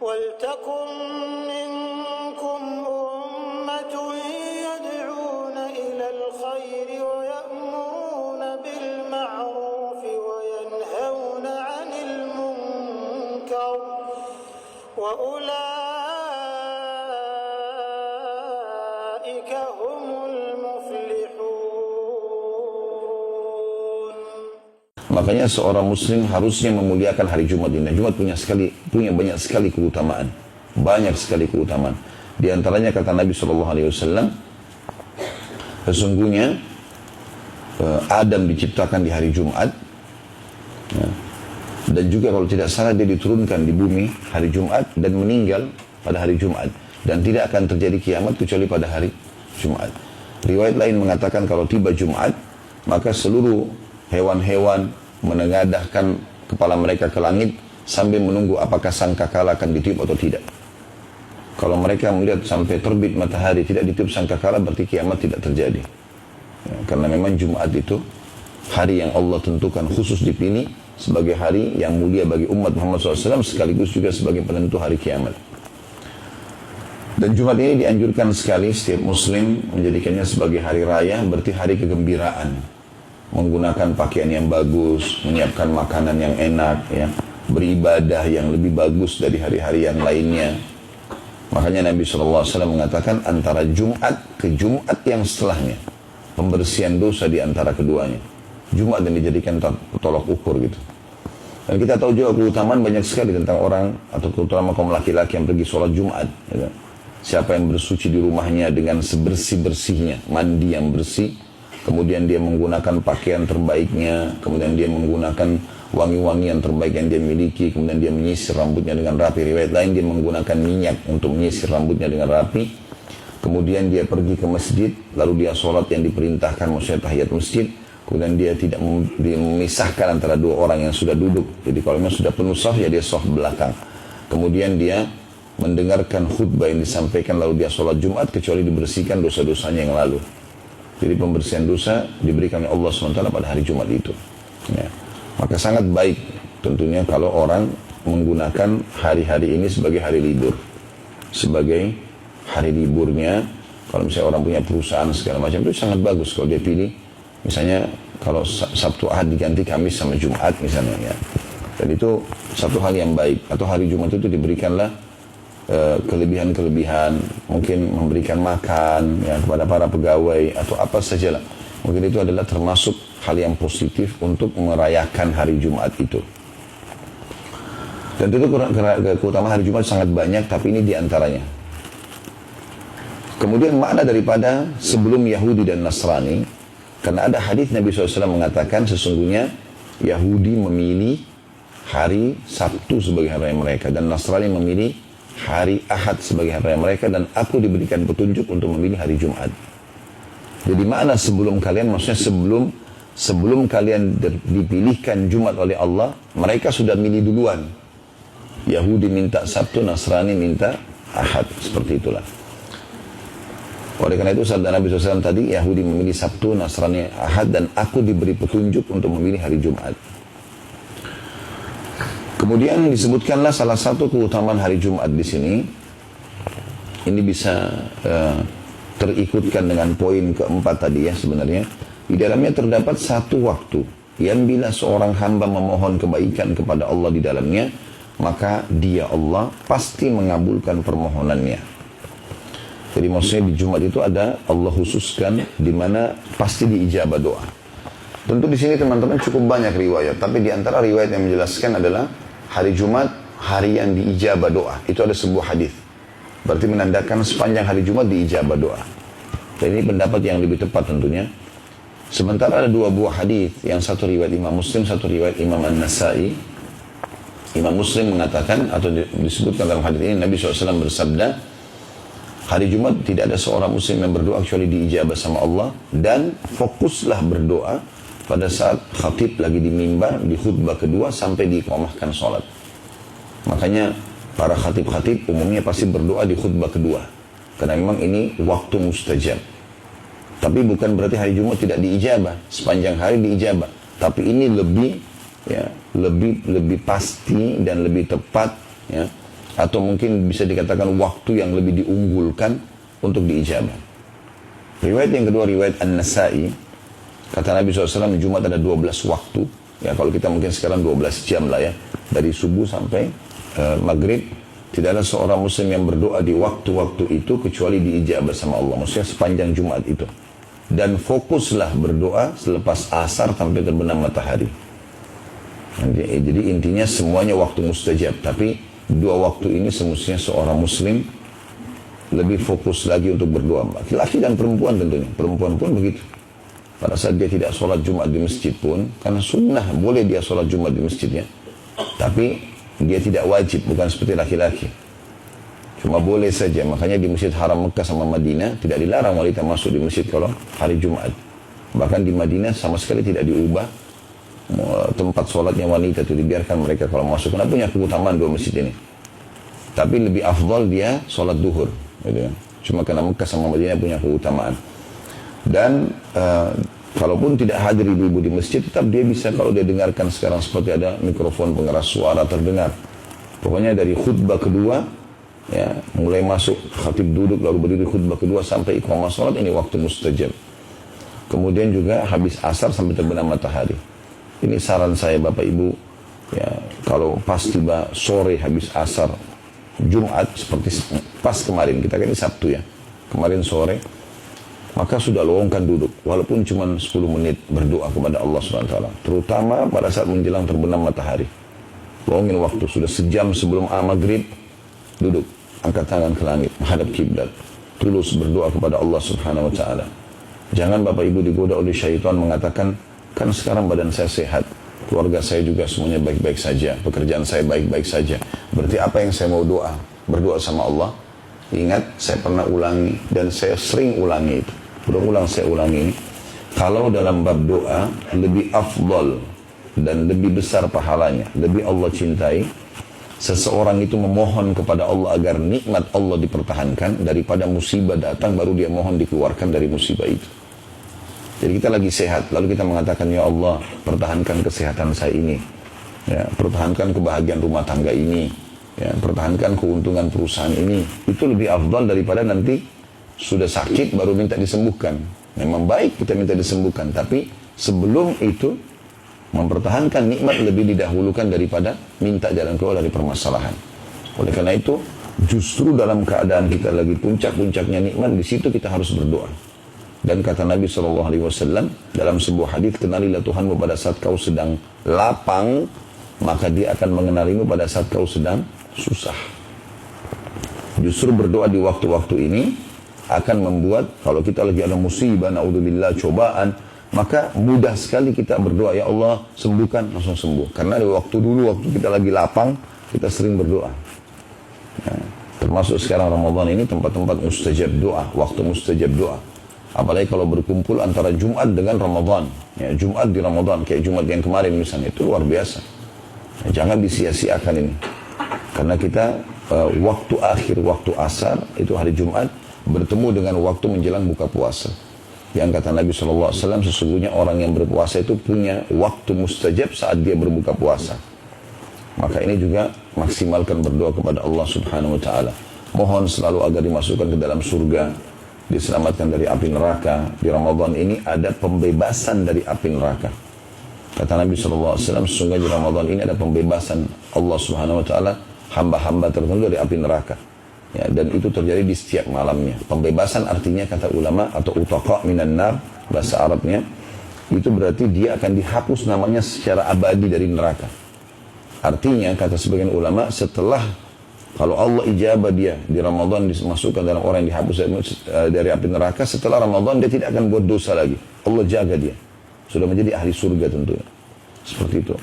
وَلْتَكُنْ مِنْكُمْ أُمَّةٌ يَدْعُونَ إِلَى الْخَيْرِ وَيَأْمُرُونَ بِالْمَعْرُوفِ وَيَنْهَوْنَ عَنِ الْمُنْكَرِ وَأُولَئِكَ هُمُ الْمُفْلِحُونَ. Makanya seorang muslim harusnya memuliakan hari Jumat ini. Jumat punya banyak sekali keutamaan. Banyak sekali keutamaan. Di antaranya kata Nabi SAW, sesungguhnya Adam diciptakan di hari Jumat. Ya. Dan juga kalau tidak salah dia diturunkan di bumi hari Jumat dan meninggal pada hari Jumat. Dan tidak akan terjadi kiamat kecuali pada hari Jumat. Riwayat lain mengatakan kalau tiba Jumat, maka seluruh hewan-hewan menengadahkan kepala mereka ke langit sambil menunggu apakah sangkakala akan ditiup atau tidak. Kalau mereka melihat sampai terbit matahari tidak ditiup sangkakala, berarti kiamat tidak terjadi. Ya, karena memang Jumat itu hari yang Allah tentukan khusus dipilih sebagai hari yang mulia bagi umat Muhammad SAW, sekaligus juga sebagai penentu hari kiamat. Dan Jumat ini dianjurkan sekali setiap muslim menjadikannya sebagai hari raya, berarti hari kegembiraan. Menggunakan pakaian yang bagus, menyiapkan makanan yang enak, ya, beribadah yang lebih bagus dari hari-hari yang lainnya. Makanya Nabi SAW mengatakan antara Jumat ke Jumat yang setelahnya, pembersihan dosa di antara keduanya. Jumat yang dijadikan tolok ukur gitu. Dan kita tahu juga keutamaan banyak sekali tentang orang, atau terutama kaum laki-laki yang pergi sholat Jumat. Gitu. Siapa yang bersuci di rumahnya dengan sebersih-bersihnya, mandi yang bersih, kemudian dia menggunakan pakaian terbaiknya, kemudian dia menggunakan wangi-wangi yang terbaik yang dia miliki, kemudian dia menyisir rambutnya dengan rapi. Riwayat lain dia menggunakan minyak untuk menyisir rambutnya dengan rapi. Kemudian dia pergi ke masjid, lalu dia sholat yang diperintahkan, maksudnya tahiyat masjid. Kemudian dia tidak memisahkan antara dua orang yang sudah duduk. Jadi kalau memang sudah penuh saf, ya dia saf belakang. Kemudian dia mendengarkan khutbah yang disampaikan, lalu dia sholat Jumat, kecuali dibersihkan dosa-dosanya yang lalu. Jadi pembersihan dosa diberikan oleh Allah SWT pada hari Jumat itu. Ya. Maka sangat baik tentunya kalau orang menggunakan hari-hari ini sebagai hari libur. Sebagai hari liburnya, kalau misalnya orang punya perusahaan segala macam, itu sangat bagus kalau dia pilih. Misalnya kalau Sabtu Ahad diganti Kamis sama Jumat misalnya. Ya. Dan itu satu hal yang baik. Atau hari Jumat itu diberikanlah kelebihan-kelebihan, mungkin memberikan makan ya, kepada para pegawai atau apa sajalah. Mungkin itu adalah termasuk hal yang positif untuk merayakan hari Jumat itu. Dan itu keutamaan hari Jumat sangat banyak, tapi ini diantaranya. Kemudian makna daripada sebelum Yahudi dan Nasrani, karena ada hadis Nabi SAW mengatakan sesungguhnya Yahudi memilih hari Sabtu sebagai hari mereka dan Nasrani memilih hari Ahad sebagai hari mereka, dan aku diberikan petunjuk untuk memilih hari Jumat. Jadi makna sebelum kalian, maksudnya sebelum kalian dipilihkan Jumat oleh Allah, mereka sudah milih duluan. Yahudi minta Sabtu, Nasrani minta Ahad, seperti itulah. Oleh karena itu sabda Nabi SAW tadi, Yahudi memilih Sabtu, Nasrani Ahad, dan aku diberi petunjuk untuk memilih hari Jumat. Kemudian disebutkanlah salah satu keutamaan hari Jumat di sini. Ini bisa terikutkan dengan poin keempat tadi ya sebenarnya. Di dalamnya terdapat satu waktu yang bila seorang hamba memohon kebaikan kepada Allah di dalamnya, maka dia Allah pasti mengabulkan permohonannya. Jadi maksudnya di Jumat itu ada Allah khususkan di mana pasti diijabah doa. Tentu di sini teman-teman cukup banyak riwayat, tapi di antara riwayat yang menjelaskan adalah hari Jumat, hari yang diijabah doa. Itu ada sebuah hadis. Berarti menandakan sepanjang hari Jumat diijabah doa. Dan ini pendapat yang lebih tepat tentunya. Sementara ada dua buah hadis, yang satu riwayat Imam Muslim, satu riwayat Imam An-Nasai. Imam Muslim mengatakan, atau disebutkan dalam hadis ini, Nabi SAW bersabda, hari Jumat tidak ada seorang muslim yang berdoa kecuali diijabah sama Allah, dan fokuslah berdoa pada saat khatib lagi di mimbar, di khutbah kedua sampai diiqamahkan sholat. Makanya para khatib-khatib umumnya pasti berdoa di khutbah kedua. Karena memang ini waktu mustajab. Tapi bukan berarti hari Jumat tidak diijabah. Sepanjang hari diijabah. Tapi ini lebih pasti dan lebih tepat ya, Atau mungkin bisa dikatakan waktu yang lebih diunggulkan untuk diijabah. Riwayat yang kedua, riwayat An-Nasai. Kata Nabi SAW, Jumat ada 12 waktu. Ya, kalau kita mungkin sekarang 12 jam lah ya. Dari subuh sampai maghrib. Tidak ada seorang muslim yang berdoa di waktu-waktu itu kecuali diijabah sama Allah. Maksudnya sepanjang Jumat itu. Dan fokuslah berdoa selepas asar sampai terbenam matahari. Jadi intinya semuanya waktu mustajab. Tapi dua waktu ini semestinya seorang muslim lebih fokus lagi untuk berdoa. Laki-laki dan perempuan tentunya. Perempuan pun begitu. Pada saat dia tidak sholat Jumat di masjid pun, karena sunnah boleh dia sholat Jumat di masjidnya. Tapi dia tidak wajib, bukan seperti laki-laki. Cuma boleh saja. Makanya di Masjid Haram Mekah sama Madinah tidak dilarang wanita masuk di masjid kalau hari Jumat. Bahkan di Madinah sama sekali tidak diubah tempat sholatnya wanita itu, dibiarkan mereka kalau masuk. Karena punya keutamaan dua masjid ini. Tapi lebih afdal dia sholat duhur. Gitu. Cuma karena Mekah sama Madinah punya keutamaan. Dan kalaupun tidak hadir ibu-ibu di masjid, tetap dia bisa, kalau dia dengarkan sekarang seperti ada mikrofon pengeras suara terdengar. Pokoknya dari khutbah kedua, ya, mulai masuk khatib duduk lalu berdiri khutbah kedua sampai iqamah salat, ini waktu mustajab. Kemudian juga habis asar sampai terbenam matahari. Ini saran saya Bapak Ibu, ya, kalau pas tiba sore habis asar Jumat seperti pas kemarin, kita kan ini Sabtu ya, kemarin sore, maka sudah luangkan duduk, walaupun cuma 10 menit berdoa kepada Allah SWT. Terutama pada saat menjelang terbenam matahari. Luangin waktu, sudah sejam sebelum maghrib, duduk, angkat tangan ke langit, menghadap kiblat, tulus berdoa kepada Allah Subhanahu Wa Taala. Jangan Bapak Ibu digoda oleh syaitan mengatakan, kan sekarang badan saya sehat, keluarga saya juga semuanya baik-baik saja, pekerjaan saya baik-baik saja. Berarti apa yang saya mau berdoa sama Allah? Ingat, saya pernah ulangi dan saya sering ulangi itu. Berulang saya ulangi ini. Kalau dalam bab doa lebih afdal dan lebih besar pahalanya, lebih Allah cintai, seseorang itu memohon kepada Allah agar nikmat Allah dipertahankan daripada musibah datang baru dia mohon dikeluarkan dari musibah itu. Jadi kita lagi sehat, lalu kita mengatakan, ya Allah, pertahankan kesehatan saya ini, ya, pertahankan kebahagiaan rumah tangga ini, ya, pertahankan keuntungan perusahaan ini. Itu lebih afdal daripada nanti sudah sakit baru minta disembuhkan. Memang baik kita minta disembuhkan, tapi sebelum itu mempertahankan nikmat lebih didahulukan daripada minta jalan keluar dari permasalahan. Oleh karena itu, justru dalam keadaan kita lagi puncak-puncaknya nikmat, di situ kita harus berdoa. Dan kata Nabi SAW dalam sebuah hadis, kenalilah Tuhanmu pada saat kau sedang lapang, maka dia akan mengenalimu pada saat kau sedang susah. Justru berdoa di waktu-waktu ini akan membuat, kalau kita lagi ada musibah, naudzubillah, cobaan, maka mudah sekali kita berdoa, ya Allah sembuhkan, langsung sembuh. Karena di waktu dulu, waktu kita lagi lapang, kita sering berdoa. Ya, termasuk sekarang Ramadan ini tempat-tempat mustajab doa, waktu mustajab doa. Apalagi kalau berkumpul antara Jumat dengan Ramadan, ya, Jumat di Ramadan, kayak Jumat yang kemarin misalnya, itu luar biasa. Ya, jangan disia-siakan ini. Karena kita waktu akhir, waktu asar, itu hari Jumat, bertemu dengan waktu menjelang buka puasa. Yang kata Nabi SAW, sesungguhnya orang yang berpuasa itu punya waktu mustajab saat dia berbuka puasa. Maka ini juga maksimalkan berdoa kepada Allah Subhanahu Wa Taala. Mohon selalu agar dimasukkan ke dalam surga, diselamatkan dari api neraka. Di Ramadan ini ada pembebasan dari api neraka. Kata Nabi SAW, sesungguhnya di Ramadan ini ada pembebasan Allah Subhanahu Wa Taala hamba-hamba tertentu dari api neraka. Ya, dan itu terjadi di setiap malamnya. Pembebasan artinya kata ulama atau utaqa minan nar, bahasa Arabnya, itu berarti dia akan dihapus namanya secara abadi dari neraka. Artinya kata sebagian ulama, setelah kalau Allah ijabah dia di Ramadan dimasukkan dalam orang yang dihapus dari api neraka, setelah Ramadan dia tidak akan buat dosa lagi. Allah jaga dia. Sudah menjadi ahli surga tentunya. Seperti itu.